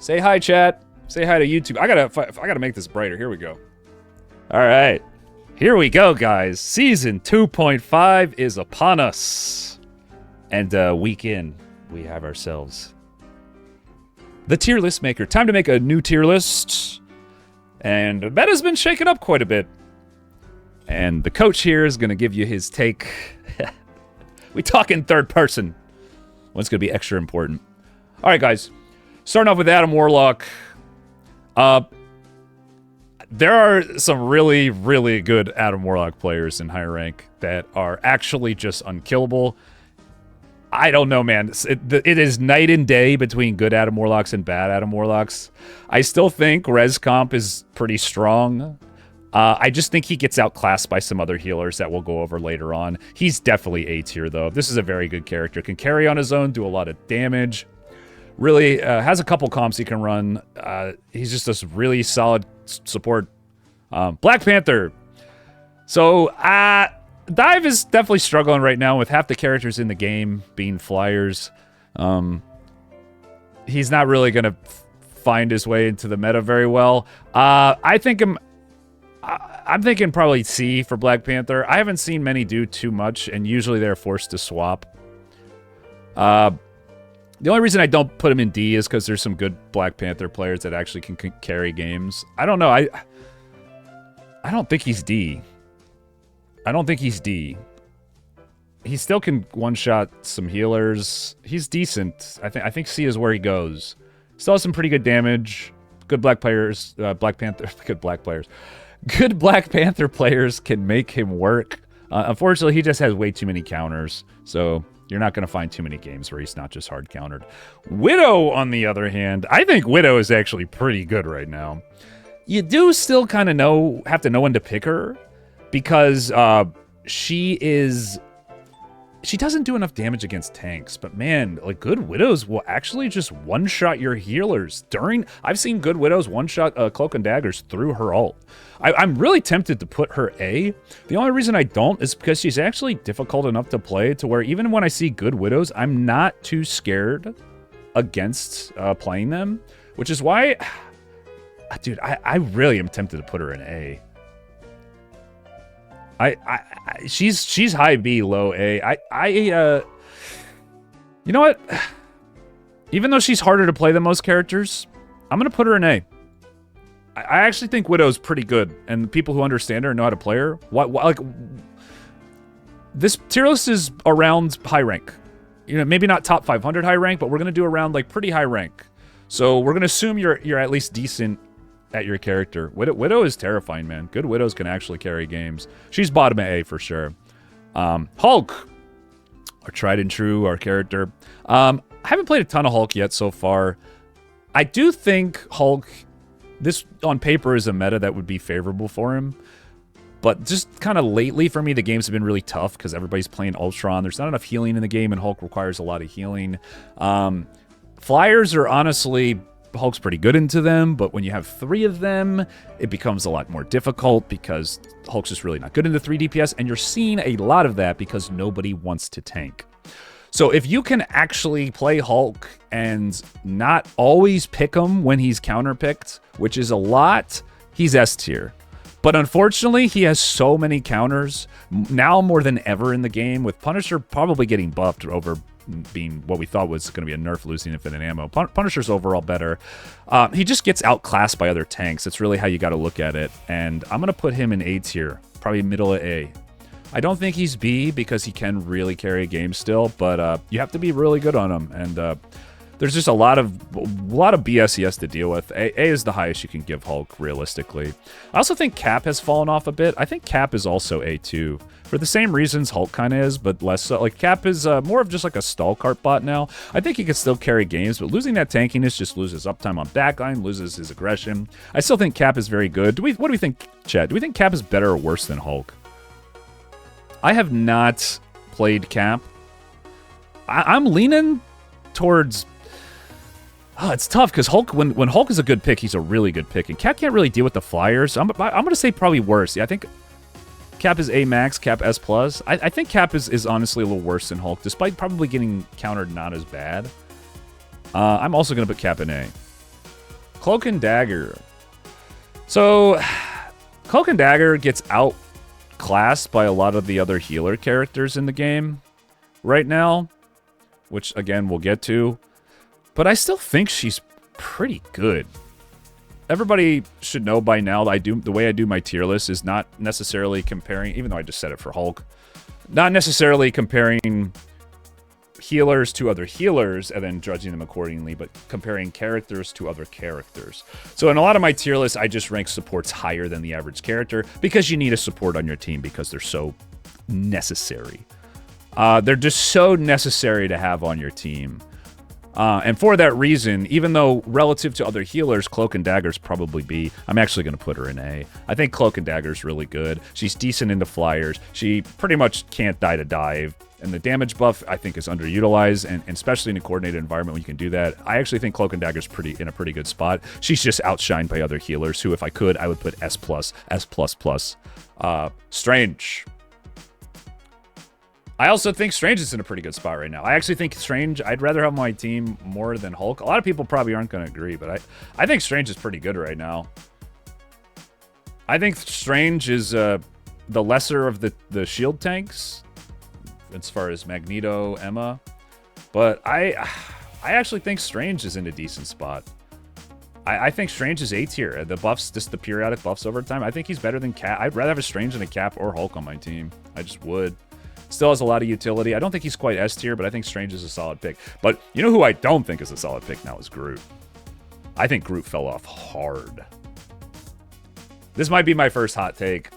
Say hi, chat. Say hi to YouTube. I gotta make this brighter. Here we go. All right. Here we go, guys. Season 2.5 is upon us. And week in, we have ourselves the tier list maker. Time to make a new tier list. And the meta's been shaken up quite a bit. And the coach here is going to give you his take. We talk in third person. One's going to be extra important. All right, guys. Starting off with Adam Warlock. There are some really, really good Adam Warlock players in higher rank that are actually just unkillable. I don't know, man. It is night and day between good Adam Warlocks and bad Adam Warlocks. I still think Res Comp is pretty strong. I just think he gets outclassed by some other healers that we'll go over later on. He's definitely A tier, though. This is a very good character. Can carry on his own, do a lot of damage. Really has a couple comps he can run. He's just this really solid support. Black Panther. So, Dive is definitely struggling right now with half the characters in the game being flyers. He's not really going to find his way into the meta very well. I'm thinking probably C for Black Panther. I haven't seen many do too much, and usually they're forced to swap. The only reason I don't put him in D is because there's some good Black Panther players that actually can carry games. I don't know. I don't think he's D. I don't think he's D. He still can one-shot some healers. He's decent. I think C is where he goes. Still has some pretty good damage. Good Black players. Black Panther. Good Black players. Good Black Panther players can make him work. Unfortunately, he just has way too many counters. So you're not going to find too many games where he's not just hard countered. Widow, on the other hand, I think Widow is actually pretty good right now. You do still kind of have to know when to pick her, because she doesn't do enough damage against tanks, but man, like good Widows will actually just one-shot your healers I've seen good Widows one-shot Cloak and Daggers through her ult. I'm really tempted to put her A. The only reason I don't is because she's actually difficult enough to play to where even when I see good Widows, I'm not too scared against playing them, which is why, dude, I really am tempted to put her in A. She's high B, low A. You know what? Even though she's harder to play than most characters, I'm gonna put her in A. I actually think Widow's pretty good, and the people who understand her and know how to play her. Like this tier list is around high rank. You know, maybe not top 500 high rank, but we're gonna do around like pretty high rank. So we're gonna assume you're at least decent at your character. Widow is terrifying, man. Good Widows can actually carry games. She's bottom A for sure. Hulk, our tried and true, our character. I haven't played a ton of Hulk yet so far. I do think Hulk, this on paper is a meta that would be favorable for him. But just kind of lately for me, the games have been really tough because everybody's playing Ultron. There's not enough healing in the game, and Hulk requires a lot of healing. Flyers are honestly, Hulk's pretty good into them, but when you have 3 of them, it becomes a lot more difficult because Hulk's just really not good into 3 DPS, and you're seeing a lot of that because nobody wants to tank. So if you can actually play Hulk and not always pick him when he's counterpicked, which is a lot, he's S tier. But unfortunately, he has so many counters, now more than ever in the game, with Punisher probably getting buffed over being what we thought was going to be a nerf losing infinite ammo. Punisher's overall better. He just gets outclassed by other tanks. That's really how you got to look at it. And I'm going to put him in A tier, probably middle of A. I don't think he's B because he can really carry a game still, but you have to be really good on him. And there's just a lot of BS he has to deal with. A is the highest you can give Hulk, realistically. I also think Cap has fallen off a bit. I think Cap is also A2. For the same reasons Hulk kind of is, but less so. Like, Cap is more of just like a stall cart bot now. I think he can still carry games, but losing that tankiness just loses uptime on backline, loses his aggression. I still think Cap is very good. What do we think, Chad? Do we think Cap is better or worse than Hulk? I have not played Cap. I'm leaning towards... Oh, it's tough because Hulk, when Hulk is a good pick, he's a really good pick, and Cap can't really deal with the flyers. So I'm going to say probably worse. Yeah, I think Cap is A max, Cap S plus. I think Cap is honestly a little worse than Hulk, despite probably getting countered not as bad. I'm also going to put Cap in A. Cloak and Dagger. So, Cloak and Dagger gets outclassed by a lot of the other healer characters in the game right now, which, again, we'll get to. But I still think she's pretty good. Everybody should know by now that the way I do my tier list is not necessarily comparing, even though I just said it for Hulk, not necessarily comparing healers to other healers and then judging them accordingly, but comparing characters to other characters. So in a lot of my tier lists, I just rank supports higher than the average character because you need a support on your team because they're so necessary. They're just so necessary to have on your team. And for that reason, even though relative to other healers, Cloak and Dagger's probably B, I'm actually going to put her in A. I think Cloak and Dagger's really good. She's decent into flyers. She pretty much can't die to dive. And the damage buff, I think, is underutilized, and especially in a coordinated environment when you can do that. I actually think Cloak and Dagger's in a pretty good spot. She's just outshined by other healers who, if I could, I would put S+, S++. Strange. I also think Strange is in a pretty good spot right now. I actually think Strange, I'd rather have my team more than Hulk. A lot of people probably aren't going to agree, but I think Strange is pretty good right now. I think Strange is the lesser of the shield tanks as far as Magneto, Emma. But I actually think Strange is in a decent spot. I think Strange is A tier. The buffs, just the periodic buffs over time. I think he's better than Cap. I'd rather have a Strange than a Cap or Hulk on my team. I just would. Still has a lot of utility. I don't think he's quite S tier, but I think Strange is a solid pick. But you know who I don't think is a solid pick now is Groot. I think Groot fell off hard. This might be my first hot take.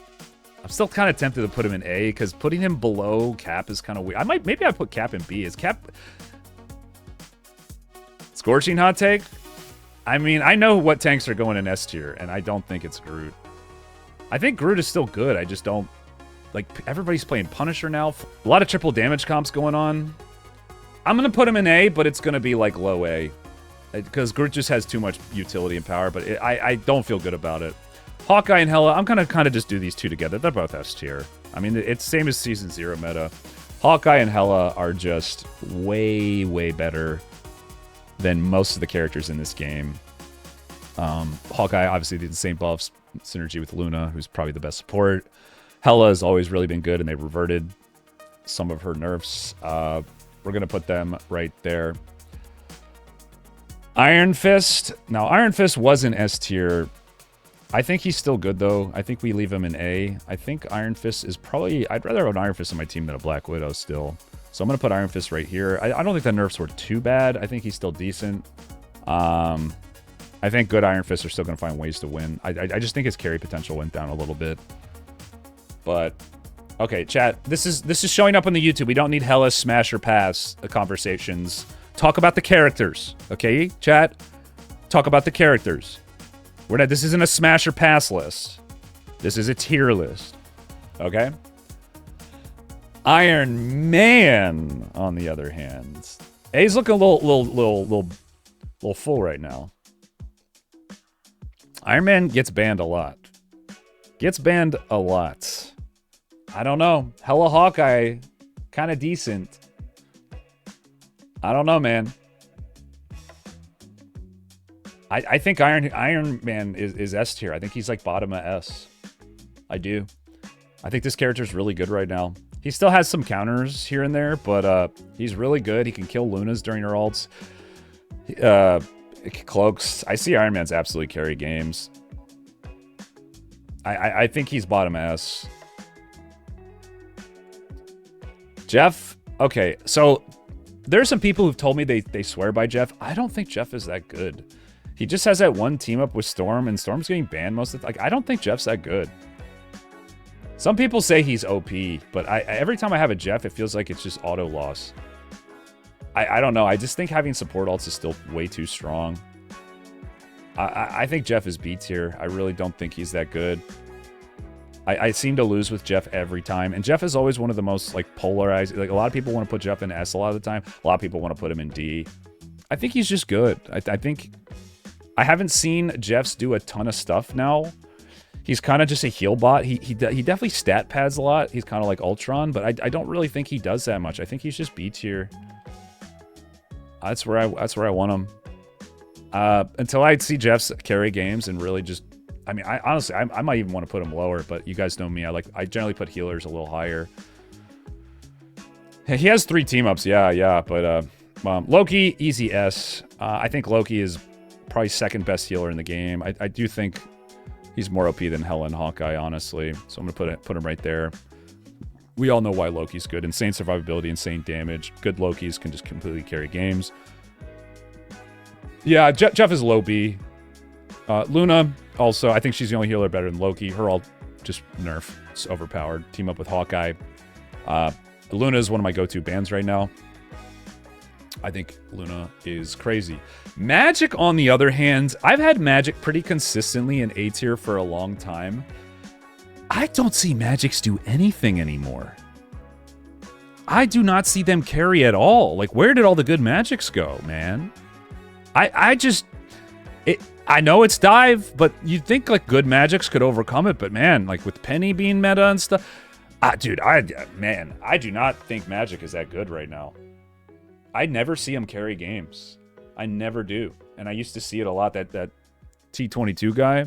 I'm still kind of tempted to put him in A because putting him below Cap is kind of weird. Maybe I put Cap in B. Is Cap scorching hot take? I mean, I know what tanks are going in S tier, and I don't think it's Groot. I think Groot is still good. I just don't. Like, everybody's playing Punisher now. A lot of triple damage comps going on. I'm going to put him in A, but it's going to be, like, low A. Because Groot just has too much utility and power, but I don't feel good about it. Hawkeye and Hela, I'm going to kind of just do these two together. They're both S tier. I mean, it's same as Season 0 meta. Hawkeye and Hela are just way, way better than most of the characters in this game. Hawkeye, obviously, did the same buffs. Synergy with Luna, who's probably the best support. Hela has always really been good, and they've reverted some of her nerfs. We're going to put them right there. Iron Fist. Now, Iron Fist was in S tier. I think he's still good, though. I think we leave him in A. I think Iron Fist is probably... I'd rather have an Iron Fist on my team than a Black Widow still. So I'm going to put Iron Fist right here. I don't think the nerfs were too bad. I think he's still decent. I think good Iron Fists are still going to find ways to win. I just think his carry potential went down a little bit. But, okay, chat, this is showing up on the YouTube. We don't need Hela smash or pass conversations. Talk about the characters, okay, chat? Talk about the characters. This isn't a smash or pass list. This is a tier list, okay? Iron Man, on the other hand. A's looking a little full right now. Iron Man gets banned a lot. Gets banned a lot. I don't know. Hela Hawkeye, kind of decent. I don't know, man. I think Iron Man is S tier. I think he's like bottom of S. I do. I think this character's really good right now. He still has some counters here and there, but he's really good. He can kill Lunas during her ults. Cloaks. I see Iron Man's absolutely carry games. I think he's bottom S. Jeff? Okay, so there's some people who've told me they swear by Jeff. I don't think Jeff is that good. He just has that one team up with Storm, and Storm's getting banned most of the time. Like, I don't think Jeff's that good. Some people say he's OP, but every time I have a Jeff, it feels like it's just auto loss. I don't know. I just think having support ults is still way too strong. I think Jeff is B tier. I really don't think he's that good. I seem to lose with Jeff every time. And Jeff is always one of the most, like, polarized. Like, a lot of people want to put Jeff in S a lot of the time. A lot of people want to put him in D. I think he's just good. I think... I haven't seen Jeffs do a ton of stuff now. He's kind of just a heal bot. He definitely stat pads a lot. He's kind of like Ultron, but I don't really think he does that much. I think he's just B tier. That's where I want him. Until I see Jeff's carry games and really just, I mean, honestly, I might even want to put him lower, but you guys know me. I generally put healers a little higher. He has 3 team-ups, yeah, but Loki, easy S. I think Loki is probably second best healer in the game. I do think he's more OP than Hela and Hawkeye, honestly. So I'm going to put him right there. We all know why Loki's good. Insane survivability, insane damage. Good Lokis can just completely carry games. Yeah, Jeff is low B. Luna, also, I think she's the only healer better than Loki. Her all just nerf. It's overpowered. Team up with Hawkeye. Luna is one of my go-to bans right now. I think Luna is crazy. Magic, on the other hand, I've had Magic pretty consistently in A tier for a long time. I don't see Magics do anything anymore. I do not see them carry at all. Like, where did all the good Magics go, man? I know it's dive, but you'd think, like, good Magics could overcome it, but man, like, with Penny being meta and stuff... dude, I do not think Magic is that good right now. I never see him carry games. I never do. And I used to see it a lot, that T22 guy.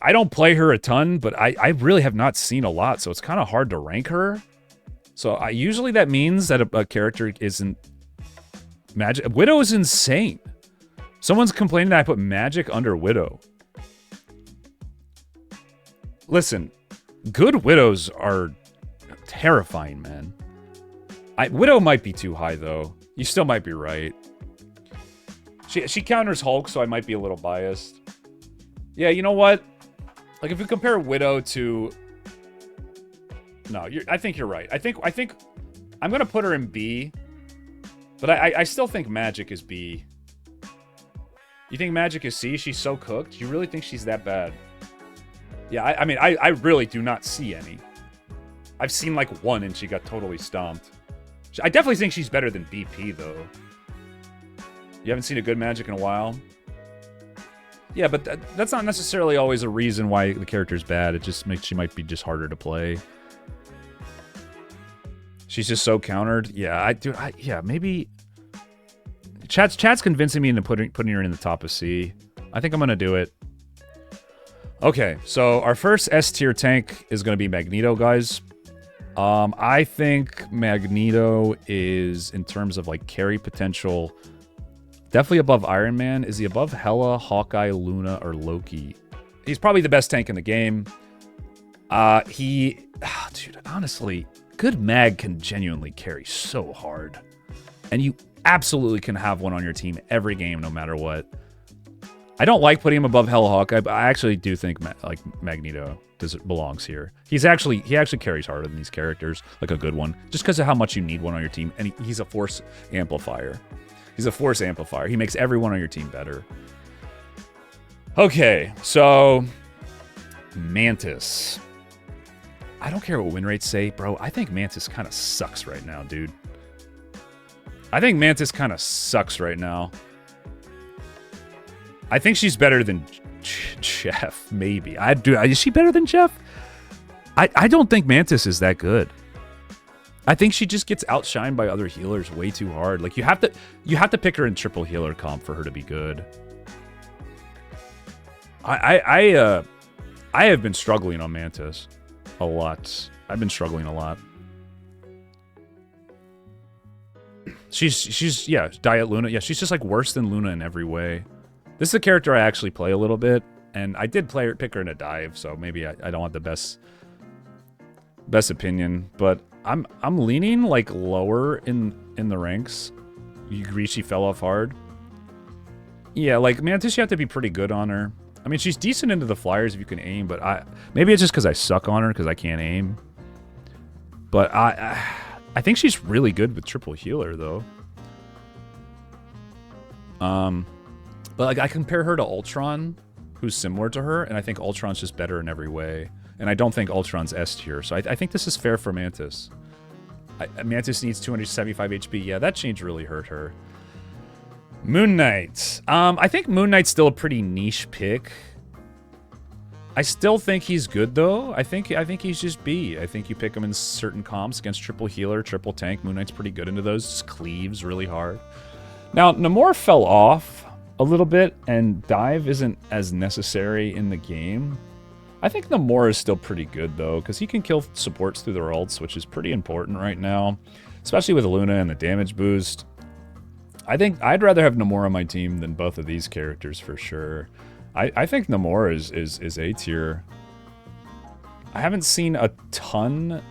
I don't play her a ton, but I really have not seen a lot, so it's kind of hard to rank her. So usually that means that a character isn't... Magic. Widow is insane. Someone's complaining that I put Magic under Widow. Listen, good Widows are terrifying, man. Widow might be too high, though. You still might be right. She counters Hulk, so I might be a little biased. Yeah, you know what? Like, if we compare Widow to... No, I think you're right. I think I'm going to put her in B. But I still think Magic is B. You think Magic is C? She's so cooked? You really think she's that bad? Yeah, I mean, I really do not see any. I've seen, like, one, and she got totally stomped. I definitely think she's better than BP, though. You haven't seen a good Magic in a while? Yeah, but that's not necessarily always a reason why the character's bad. It just makes she might be just harder to play. She's just so countered. Yeah, yeah, maybe... Chat's convincing me into putting her in the top of C. I think I'm going to do it. Okay, so our first S-tier tank is going to be Magneto, guys. I think Magneto is, in terms of, like, carry potential, definitely above Iron Man. Is he above Hela, Hawkeye, Luna, or Loki? He's probably the best tank in the game. Dude, honestly, good Mag can genuinely carry so hard. And you absolutely can have one on your team every game, no matter what. I don't like putting him above Hela, Hawkeye, but I actually do think Magneto belongs here. He actually carries harder than these characters, like a good one, just because of how much you need one on your team. And he's a force amplifier. He's a force amplifier. He makes everyone on your team better. Okay, so Mantis. I don't care what win rates say, bro. I think Mantis kind of sucks right now, dude. I think Mantis kind of sucks right now. I think she's better than Jeff, maybe. Is she better than Jeff? I don't think Mantis is that good. I think she just gets outshined by other healers way too hard. Like, you have to pick her in triple healer comp for her to be good. I have been struggling on Mantis a lot. I've been struggling a lot. She's yeah, Diet Luna. Yeah, she's just like worse than Luna in every way. This is a character I actually play a little bit, and I did pick her in a dive, so maybe I don't want the best opinion, but I'm leaning like lower in the ranks. You agree she fell off hard? Yeah, like Mantis, you have to be pretty good on her. I mean, she's decent into the flyers if you can aim, but maybe it's just because I suck on her because I can't aim. But I think she's really good with triple healer though. But like I compare her to Ultron, who's similar to her, and I think Ultron's just better in every way. And I don't think Ultron's S tier, so I think this is fair for Mantis. Mantis needs 275 HP. Yeah, that change really hurt her. Moon Knight. I think Moon Knight's still a pretty niche pick. I still think he's good though. I think he's just B. I think you pick him in certain comps against triple healer, triple tank. Moon Knight's pretty good into those. Just cleaves really hard. Now, Namor fell off a little bit, and dive isn't as necessary in the game. I think Namor is still pretty good, though, because he can kill supports through their ults, which is pretty important right now, especially with Luna and the damage boost. I think I'd rather have Namor on my team than both of these characters for sure. I think Namor is A tier. I haven't seen a ton,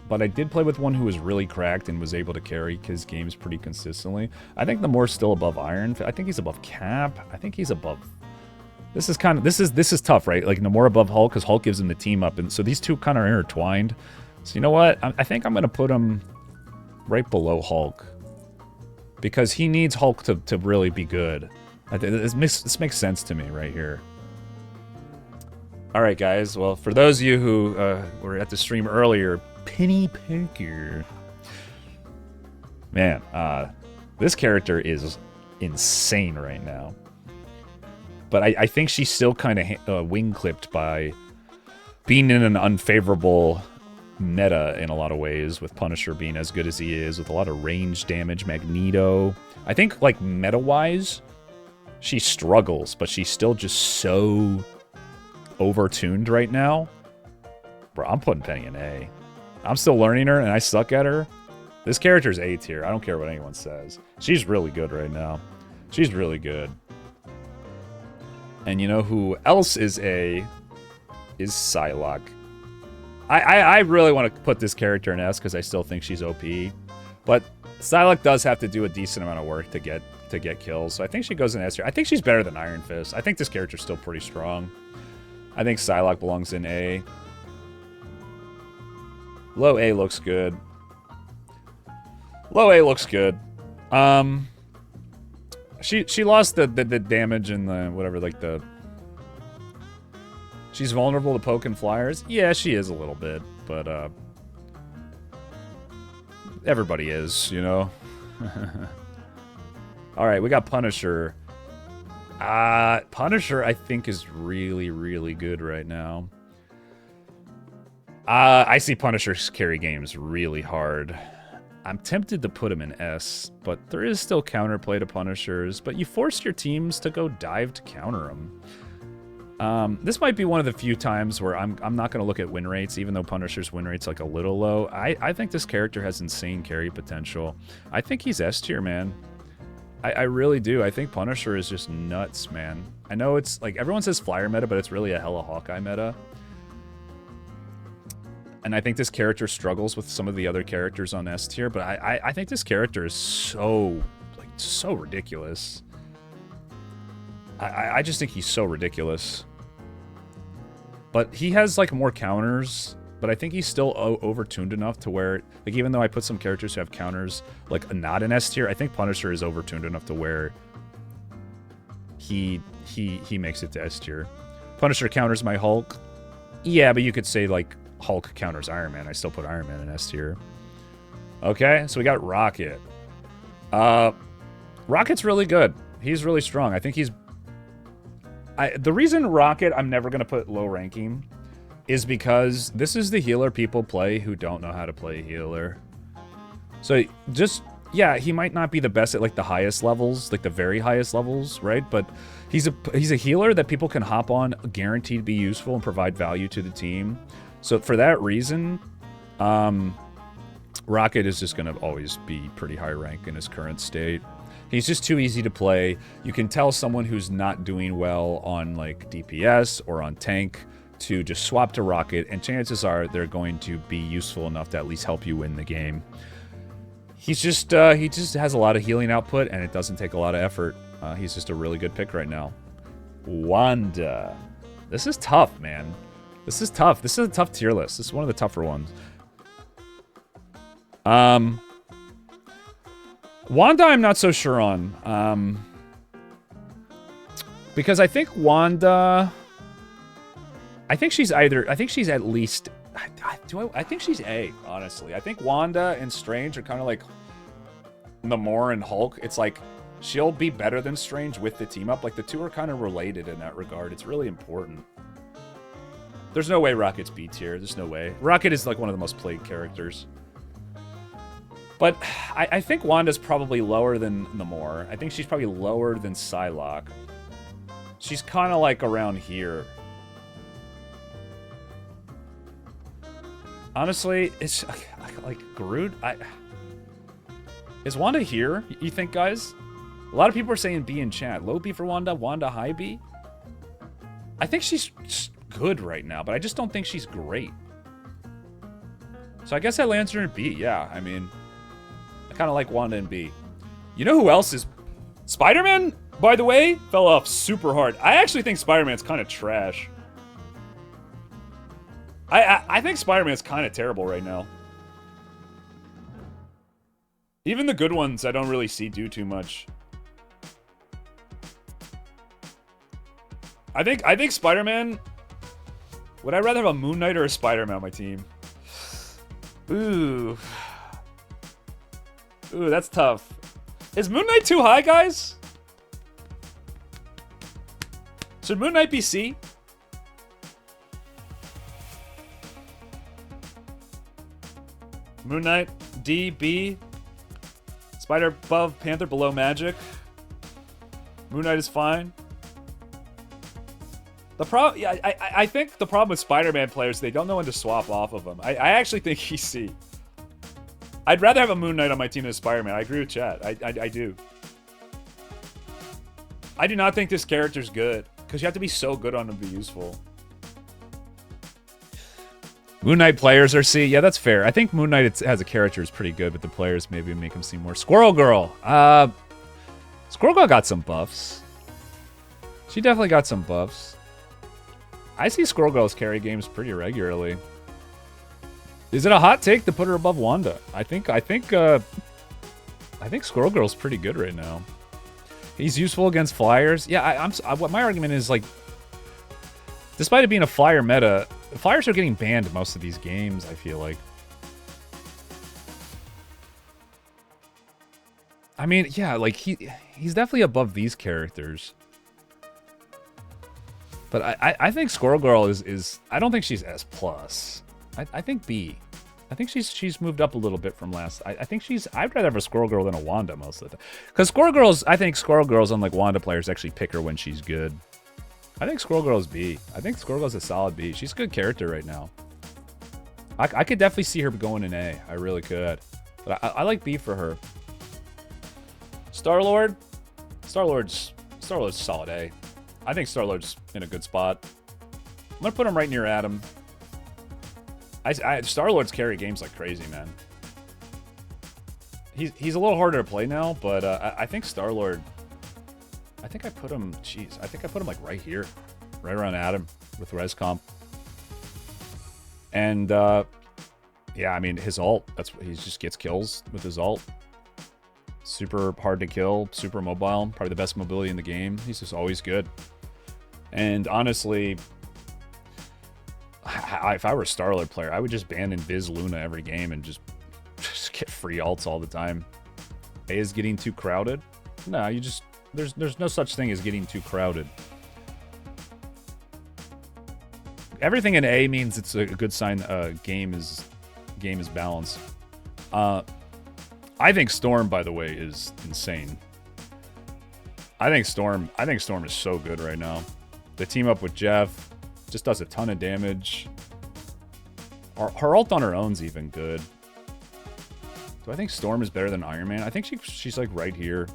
but I did play with one who was really cracked and was able to carry his games pretty consistently. I think Namor's still above Iron. I think he's above Cap. I think he's above. This is kind of this is tough, right? Like Namor above Hulk because Hulk gives him the team up, and so these two kind of are intertwined. So you know what? I think I'm gonna put him right below Hulk because he needs Hulk to really be good. This makes sense to me right here. All right, guys. Well, for those of you who were at the stream earlier, Penny Parker. Man, this character is insane right now. But I think she's still kind of wing-clipped by being in an unfavorable meta in a lot of ways, with Punisher being as good as he is, with a lot of range damage, Magneto. I think, like, meta-wise, she struggles, but she's still just so overtuned right now. Bro, I'm putting Penny in A. I'm still learning her, and I suck at her. This character's A tier. I don't care what anyone says. She's really good right now. She's really good. And you know who else is A? Is Psylocke. I really want to put this character in S because I still think she's OP. But Psylocke does have to do a decent amount of work to get kills. So I think she goes in S tier. I think she's better than Iron Fist. I think this character's still pretty strong. I think Psylocke belongs in A. Low A looks good. Low A looks good. She lost the damage and the whatever, like the. She's vulnerable to poke and flyers. Yeah, she is a little bit, but everybody is, you know. All right, we got Punisher. Punisher, I think, is really, really good right now. I see Punisher's carry games really hard. I'm tempted to put him in S, but there is still counterplay to Punishers, but you force your teams to go dive to counter them. This might be one of the few times where I'm not going to look at win rates, even though Punisher's win rate's like a little low. I think this character has insane carry potential. I think he's S tier, man. I really do. I think Punisher is just nuts, man. I know it's like everyone says flyer meta, but it's really a hella Hawkeye meta. And I think this character struggles with some of the other characters on S tier, but I think this character is so ridiculous. I just think he's so ridiculous. But he has like more counters, but I think he's still overtuned enough to where, like, even though I put some characters who have counters like not in S tier, I think Punisher is overtuned enough to where he makes it to S tier. Punisher counters my Hulk. Yeah, but you could say like Hulk counters Iron Man. I still put Iron Man in S tier. Okay, so we got Rocket. Rocket's really good. He's really strong. I think he's... the reason Rocket I'm never going to put low ranking is because this is the healer people play who don't know how to play healer. So just... yeah, he might not be the best at like the highest levels, like the very highest levels, right? But he's a healer that people can hop on, guaranteed to be useful and provide value to the team. So for that reason, Rocket is just going to always be pretty high rank in his current state. He's just too easy to play. You can tell someone who's not doing well on like DPS or on tank to just swap to Rocket, and chances are they're going to be useful enough to at least help you win the game. He's just he just has a lot of healing output, and it doesn't take a lot of effort. He's just a really good pick right now. Wanda. This is tough, man. This is tough. This is a tough tier list. This is one of the tougher ones. Wanda, I'm not so sure on. Because I think Wanda... I think she's either... I think she's at least... I think she's A, honestly. I think Wanda and Strange are kind of like Namor and Hulk. It's like she'll be better than Strange with the team up. Like the two are kind of related in that regard. It's really important. There's no way Rocket's B tier. There's no way. Rocket is like one of the most played characters. But I think Wanda's probably lower than Namor. I think she's probably lower than Psylocke. She's kind of like around here. Honestly, it's like Groot. Is Wanda here, you think, guys? A lot of people are saying B in chat. Low B for Wanda, Wanda high B. I think she's good right now, but I just don't think she's great. So I guess that lands her in B. Yeah, I mean, I kind of like Wanda in B. You know who else is... Spider-Man, by the way, fell off super hard. I actually think Spider-Man's kind of trash. I think Spider-Man's kind of terrible right now. Even the good ones I don't really see do too much. I think Spider-Man... Would I rather have a Moon Knight or a Spider-Man on my team? Ooh. Ooh, that's tough. Is Moon Knight too high, guys? Should Moon Knight be C? Moon Knight, D, B. Spider above, Panther below, Magic. Moon Knight is fine. The problem, yeah, I think the problem with Spider-Man players, they don't know when to swap off of him. I actually think he's C. I'd rather have a Moon Knight on my team than a Spider-Man. I agree with chat. I do. I do not think this character's good, because you have to be so good on him to be useful. Moon Knight players are C. Yeah, that's fair. I think Moon Knight has a character is pretty good, but the players maybe make him seem more. Squirrel Girl. Squirrel Girl got some buffs. She definitely got some buffs. I see Squirrel Girl's carry games pretty regularly. Is it a hot take to put her above Wanda? I think Squirrel Girl's pretty good right now. He's useful against flyers. Yeah, what my argument is, like, despite it being a flyer meta, the flyers are getting banned most of these games, I feel like. I mean, yeah, like he's definitely above these characters. But I think Squirrel Girl is I don't think she's S+. I think B. I think she's moved up a little bit from last. I think I'd rather have a Squirrel Girl than a Wanda most of the time. Because I think Squirrel Girls, unlike Wanda players, actually pick her when she's good. I think Squirrel Girl's B. I think Squirrel Girl's a solid B. She's a good character right now. I could definitely see her going in A. I really could. But I like B for her. Star-Lord? Star-Lord's solid A. I think Star-Lord's in a good spot. I'm going to put him right near Adam. Star-Lord's carry games like crazy, man. He's a little harder to play now, but I think Star-Lord... I think I put him... Jeez, I think I put him like right here. Right around Adam with Res Comp. And, yeah, I mean, his ult. He just gets kills with his ult. Super hard to kill, super mobile, probably the best mobility in the game. He's just always good. And honestly, if I were a Star-Lord player, I would just ban Invis Luna every game and just get free ults all the time. A is getting too crowded? No, you just... There's no such thing as getting too crowded. Everything in A means it's a good sign game is balanced. I think Storm, by the way, is insane. I think Storm is so good right now. The team up with Jeff just does a ton of damage. Her ult on her own's even good. Do I think Storm is better than Iron Man? I think she's like right here.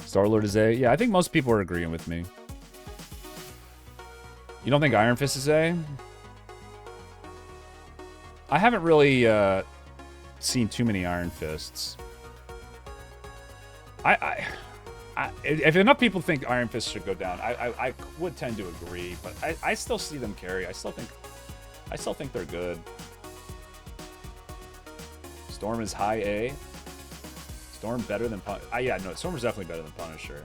Star-Lord is A. Yeah, I think most people are agreeing with me. You don't think Iron Fist is A? I haven't really seen too many Iron Fists. If enough people think Iron Fist should go down, I would tend to agree, but I still see them carry. I still think they're good. Storm is high A. Storm better than Punisher. Yeah, no, Storm is definitely better than Punisher.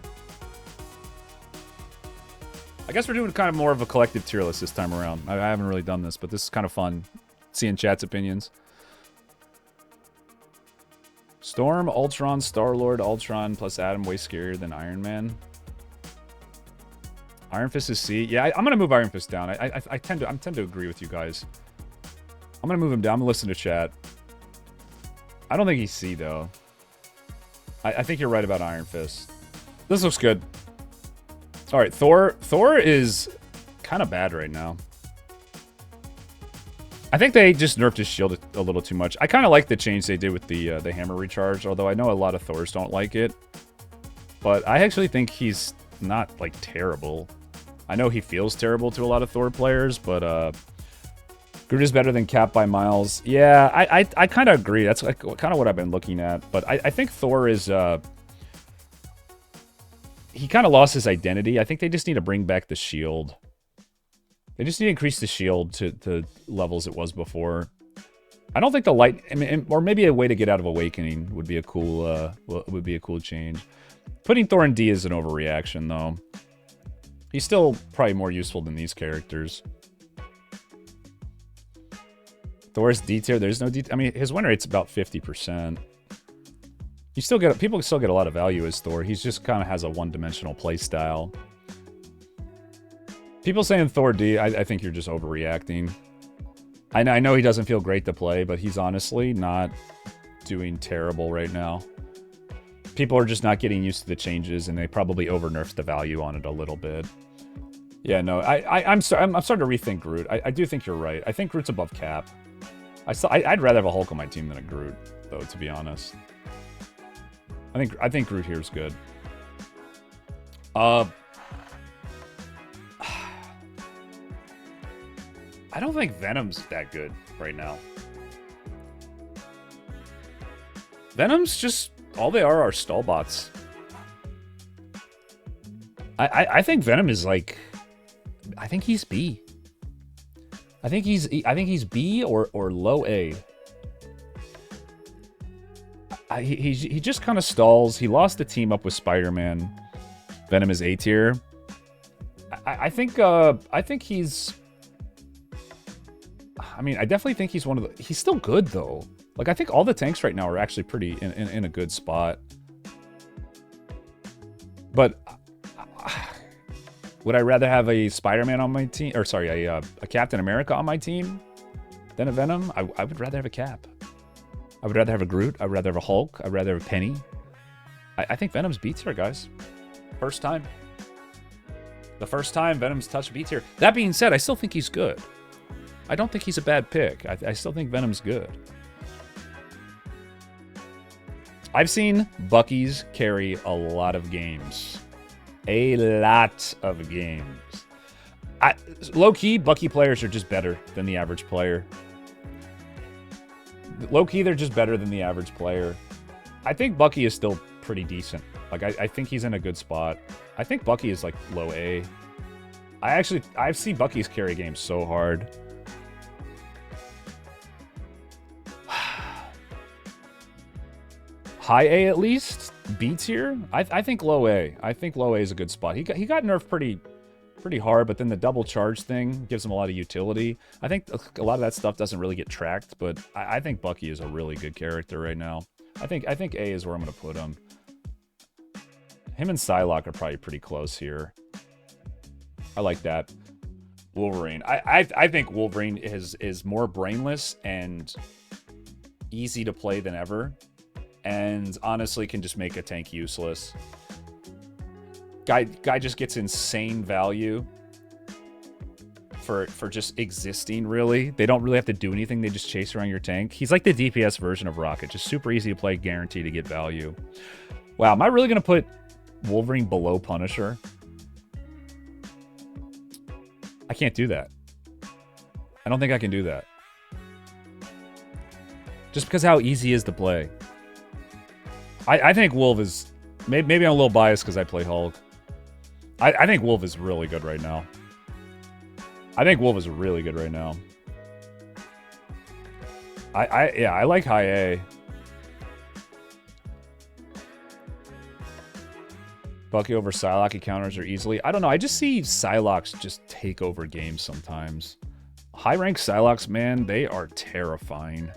I guess we're doing kind of more of a collective tier list this time around. I haven't really done this, but this is kind of fun. Seeing chat's opinions. Storm, Ultron, Star-Lord, Ultron plus Adam way scarier than Iron Man. Iron Fist is C. Yeah, I'm gonna move Iron Fist down. I tend to agree with you guys. I'm gonna move him down. I'm gonna listen to chat. I don't think he's C, though. I think you're right about Iron Fist. This looks good. All right, Thor. Thor is kind of bad right now. I think they just nerfed his shield a little too much. I kind of like the change they did with the hammer recharge, although I know a lot of Thors don't like it. But I actually think he's not, like, terrible. I know he feels terrible to a lot of Thor players, but Groot is better than Cap by miles. Yeah, I kind of agree. That's like kind of what I've been looking at. But I think Thor is... he kind of lost his identity. I think they just need to bring back the shield. They just need to increase the shield to the levels it was before. I don't think the light... I mean, or maybe a way to get out of Awakening would be a cool change. Putting Thor in D is an overreaction, though. He's still probably more useful than these characters. Thor's D tier, there's no D. I mean, his win rate's about 50%. You still get people still get a lot of value as Thor. He's just kind of has a one-dimensional play style. People saying Thor D, I think you're just overreacting. I know he doesn't feel great to play, but he's honestly not doing terrible right now. People are just not getting used to the changes, and they probably over-nerfed the value on it a little bit. Yeah, no, I'm starting to rethink Groot. I do think you're right. I think Groot's above Cap. I'd rather have a Hulk on my team than a Groot, though, to be honest. I think Groot here is good. I don't think Venom's that good right now. Venom's just... all they are stall bots. I think Venom is like... I think he's B. I think he's B or low A. He just kind of stalls. He lost the team up with Spider-Man. Venom is A tier. I think he's... I mean, I definitely think he's one of the... He's still good, though. Like, I think all the tanks right now are actually pretty in a good spot. But... would I rather have a Spider-Man on my team? Or, sorry, a Captain America on my team than a Venom? I would rather have a Cap. I would rather have a Groot. I would rather have a Hulk. I'd rather have a Penny. I think Venom's B tier, guys. First time. The first time Venom's touched B tier. That being said, I still think he's good. I don't think he's a bad pick. I still think Venom's good. I've seen Bucky's carry a lot of games. A lot of games. Low-key, Bucky players are just better than the average player. Low-key, they're just better than the average player. I think Bucky is still pretty decent. Like, I think he's in a good spot. I think Bucky is, like, low A. I've seen Bucky's carry games so hard. High A at least? B tier? I think low A. I think low A is a good spot. He got nerfed pretty hard, but then the double charge thing gives him a lot of utility. I think a lot of that stuff doesn't really get tracked, but I think Bucky is a really good character right now. I think A is where I'm going to put him. Him and Psylocke are probably pretty close here. I like that. Wolverine. I think Wolverine is more brainless and easy to play than ever. And honestly can just make a tank useless. Guy just gets insane value for just existing, really. They don't really have to do anything. They just chase around your tank. He's like the DPS version of Rocket. Just super easy to play, guaranteed to get value. Wow, am I really going to put Wolverine below Punisher? I can't do that. I don't think I can do that. Just because how easy he is to play. I think Wolf is... Maybe I'm a little biased because I play Hulk. I think Wolf is really good right now. I think Wolf is really good right now. Yeah, I like high A. Bucky over Psylocke counters are easily... I don't know, I just see Psylocke just take over games sometimes. High-rank Psylocke, man, they are terrifying.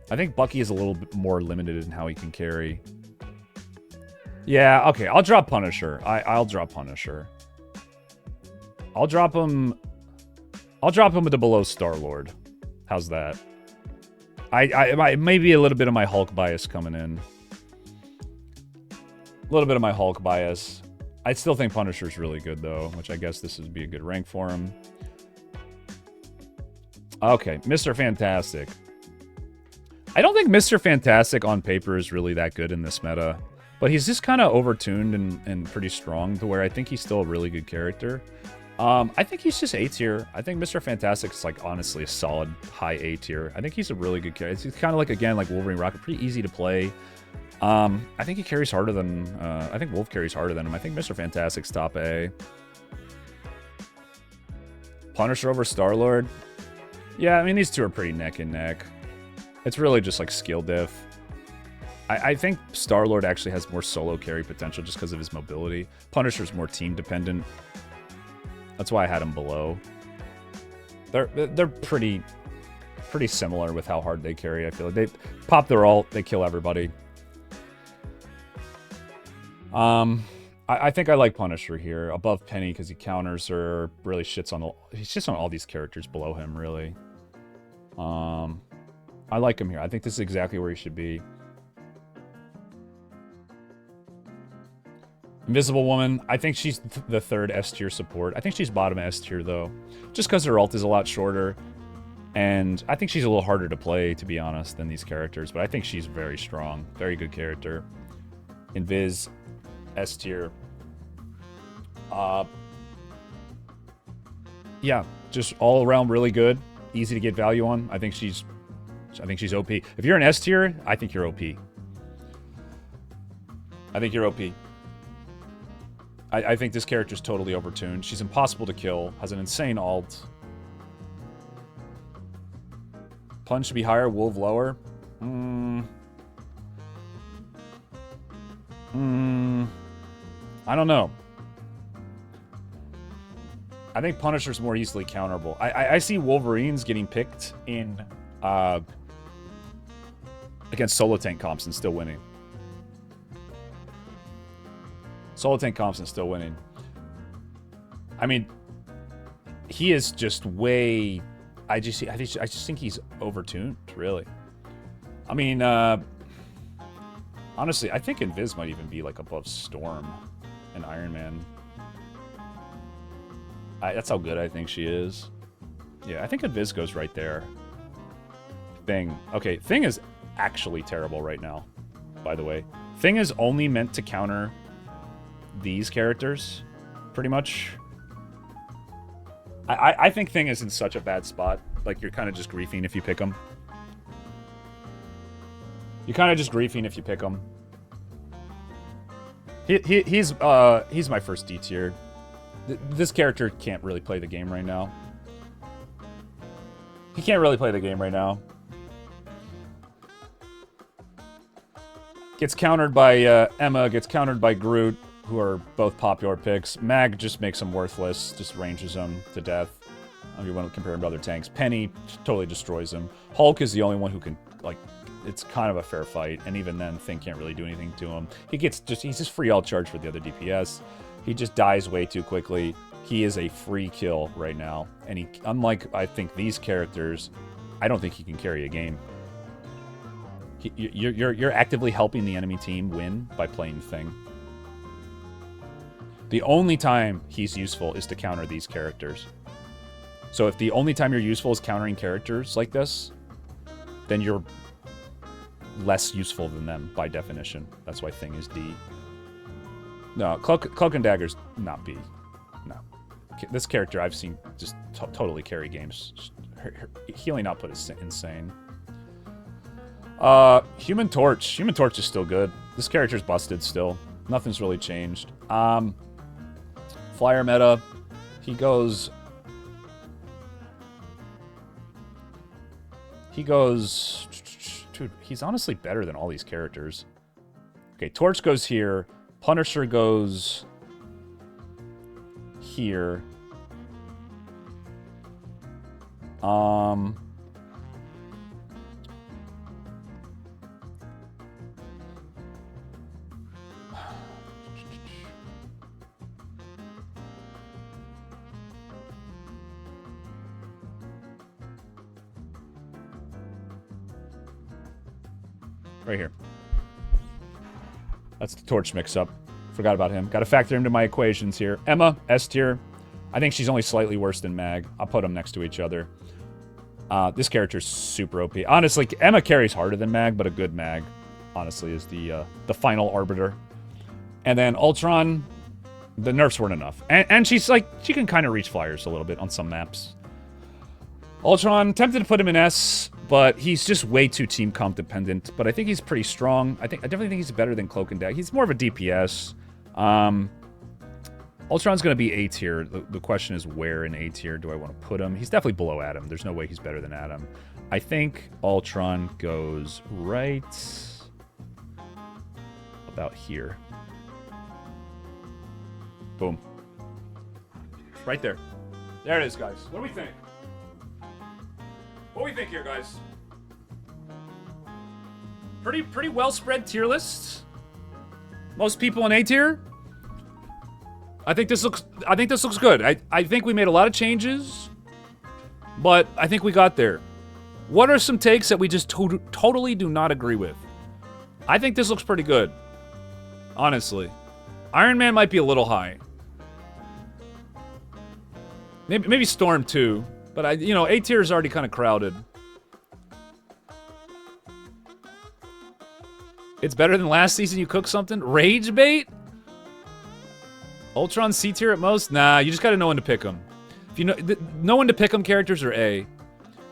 I think Bucky is a little bit more limited in how he can carry. Yeah, okay, I'll drop Punisher. I'll drop Punisher. I'll drop him with the below Star-Lord. How's that? Maybe a little bit of my Hulk bias coming in. A little bit of my Hulk bias. I still think Punisher's really good, though, which I guess this would be a good rank for him. Okay, Mr. Fantastic. I don't think Mr. Fantastic on paper is really that good in this meta, but he's just kind of overtuned and pretty strong to where I think he's still a really good character. I think he's just A tier. I think Mr. Fantastic is, like, honestly a solid high A tier. I think he's a really good character. He's kind of like, again, like Wolverine Rocket, pretty easy to play. I think he carries harder than, I think Wolf carries harder than him. I think Mr. Fantastic's top A. Punisher over Star-Lord. Yeah, I mean, these two are pretty neck and neck. It's really just like skill diff. I think Star-Lord actually has more solo carry potential just because of his mobility. Punisher's more team dependent. That's why I had him below. They're pretty similar with how hard they carry. I feel like they pop their ult, they kill everybody. I think I like Punisher here above Penny because he counters or really shits on all these characters below him. Really. I like him here. I think this is exactly where he should be. Invisible Woman, I think she's the third S tier support. I think she's bottom S tier though, just because her ult is a lot shorter, and I think she's a little harder to play, to be honest, than these characters. But I think she's very strong, very good character. Invis, S tier. Yeah, just all around really good, easy to get value on. I think she's OP. If you're an S tier, I think you're OP. I think you're OP. I think this character's totally overtuned. She's impossible to kill, has an insane ult. Punch should be higher, Wolf lower. I don't know. I think Punisher's more easily counterable. I see Wolverines getting picked in against solo tank comps and still winning. Solo tank comps and still winning. I mean, he is just way. I just think he's overtuned, really. I mean, honestly, I think Invis might even be like above Storm and Iron Man. That's how good I think she is. Yeah, I think Invis goes right there. Thing. Okay, Thing is actually terrible right now, by the way. Thing is only meant to counter these characters, pretty much. I think Thing is in such a bad spot. Like, you're kind of just griefing if you pick him. You're kind of just griefing if you pick him. He's my first D tier. This character can't really play the game right now. He can't really play the game right now. Gets countered by Emma, gets countered by Groot, who are both popular picks. Mag just makes him worthless, just ranges him to death. If you want to compare him to other tanks. Penny totally destroys him. Hulk is the only one who can, like, it's kind of a fair fight, and even then, Thing can't really do anything to him. He's just free all charge for the other DPS. He just dies way too quickly. He is a free kill right now, and unlike, I think, these characters, I don't think he can carry a game. You're actively helping the enemy team win by playing Thing. The only time he's useful is to counter these characters. So if the only time you're useful is countering characters like this, then you're less useful than them by definition. That's why Thing is D. No, Cloak and Dagger's not B. No. This character I've seen just totally carry games. Her healing output is insane. Human Torch. Human Torch is still good. This character's busted still. Nothing's really changed. Flyer meta. He goes... Dude, he's honestly better than all these characters. Okay, Torch goes here. Punisher goes... here. Right here. That's the Torch mix-up. Forgot about him. Got to factor him into my equations here. Emma, S tier. I think she's only slightly worse than Mag. I'll put them next to each other. This character's super OP. Honestly, Emma carries harder than Mag, but a good Mag, honestly, is the final arbiter. And then Ultron, the nerfs weren't enough. And she's like, she can kind of reach flyers a little bit on some maps. Ultron, tempted to put him in S, but he's just way too team comp dependent. But I think he's pretty strong. I definitely think he's better than Cloak and Dagger. He's more of a DPS. Ultron's going to be A tier. The question is where in A tier do I want to put him? He's definitely below Adam. There's no way he's better than Adam. I think Ultron goes right about here. Boom. Right there. There it is, guys. What do we think? What do we think here, guys? Pretty well spread tier lists. Most people in A tier. I think this looks good. I think we made a lot of changes, but I think we got there. What are some takes that we just totally do not agree with? I think this looks pretty good. Honestly. Iron Man might be a little high. Maybe Storm too, but A tier is already kind of crowded. It's better than last season you cooked something? Rage bait? Ultron C tier at most? Nah, you just gotta know when to pick them. If you know when to pick them, characters are A.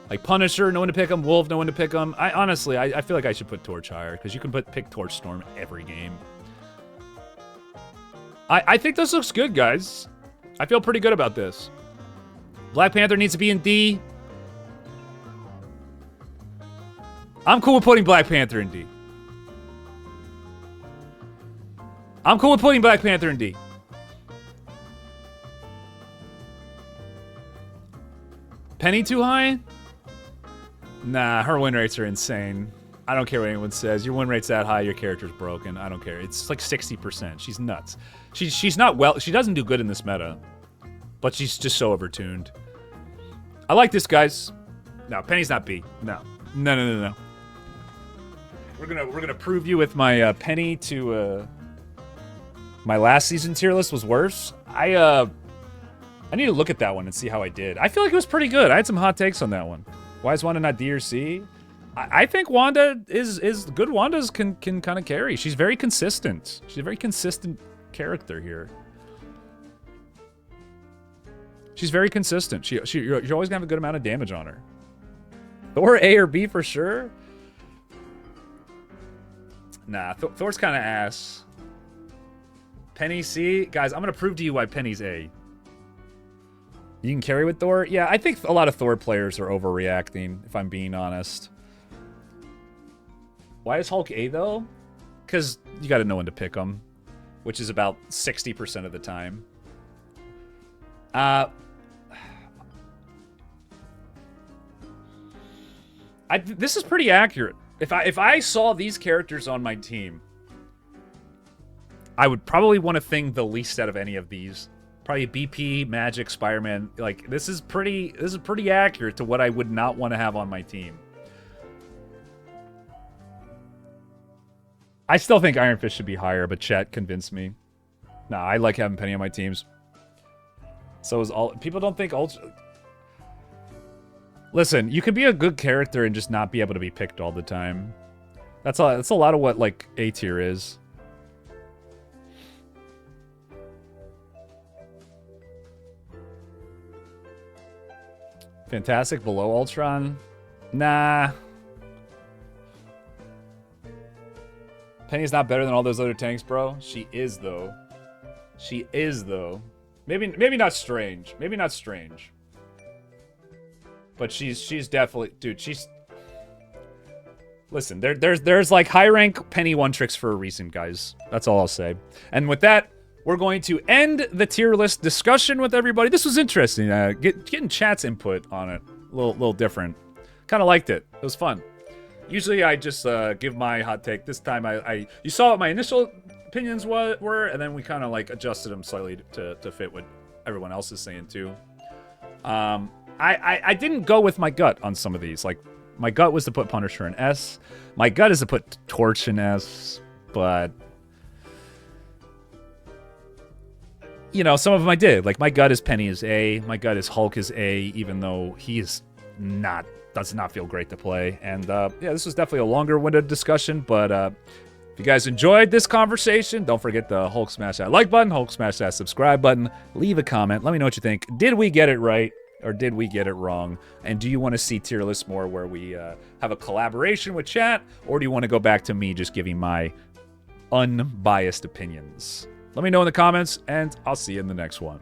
Like Punisher, know when to pick them. Wolf, know when to pick them. Honestly, I feel like I should put Torch higher, because you can pick Torch Storm every game. I think this looks good, guys. I feel pretty good about this. Black Panther needs to be in D. I'm cool with putting Black Panther in D. I'm cool with putting Black Panther in D. Penny too high? Nah, her win rates are insane. I don't care what anyone says. Your win rate's that high, your character's broken. I don't care. It's like 60%. She's nuts. She's not well. She doesn't do good in this meta, but she's just so overtuned. I like this, guys. No, Penny's not B. No. We're gonna prove you with my Penny to my last season tier list was worse. I need to look at that one and see how I did. I feel like it was pretty good. I had some hot takes on that one. Why is Wanda not D or C? I think Wanda is good. Wanda's can kind of carry. She's very consistent. She's a very consistent character here. She's very consistent. You're always gonna have a good amount of damage on her. Thor A or B for sure? Nah, Thor's kind of ass. Penny C? Guys, I'm gonna prove to you why Penny's A. You can carry with Thor? Yeah, I think a lot of Thor players are overreacting, if I'm being honest. Why is Hulk A, though? Because you gotta know when to pick them, which is about 60% of the time. This is pretty accurate. If I saw these characters on my team, I would probably want to thing the least out of any of these. Probably BP, Magic, Spider-Man. Like, this is pretty accurate to what I would not want to have on my team. I still think Iron Fist should be higher, but chat convinced me. Nah, I like having Penny on my teams. So is all people don't think Ultra. Listen, you can be a good character and just not be able to be picked all the time. That's a lot of what like A tier is. Fantastic below Ultron? Nah. Penny's not better than all those other tanks, bro. She is though. She is though. Maybe not Strange. Maybe not Strange. But she's definitely, dude, she's. Listen, there's like high rank Penny one tricks for a reason, guys. That's all I'll say. And with that, we're going to end the tier list discussion with everybody. This was interesting. Getting chat's input on it, a little different. Kind of liked it. It was fun. Usually I just give my hot take. This time you saw what my initial opinions were, and then we kind of like adjusted them slightly to fit what everyone else is saying too. I didn't go with my gut on some of these. Like My gut was to put Punisher in S. My gut is to put Torch in S, but you know, some of them I did. Like, my gut is Penny is A. My gut is Hulk is A, even though he is does not feel great to play. And yeah, this was definitely a longer-winded discussion, but if you guys enjoyed this conversation, don't forget to Hulk smash that like button, Hulk smash that subscribe button, leave a comment, let me know what you think. Did we get it right, or did we get it wrong? And do you want to see tier lists more where we have a collaboration with chat, or do you want to go back to me just giving my unbiased opinions? Let me know in the comments, and I'll see you in the next one.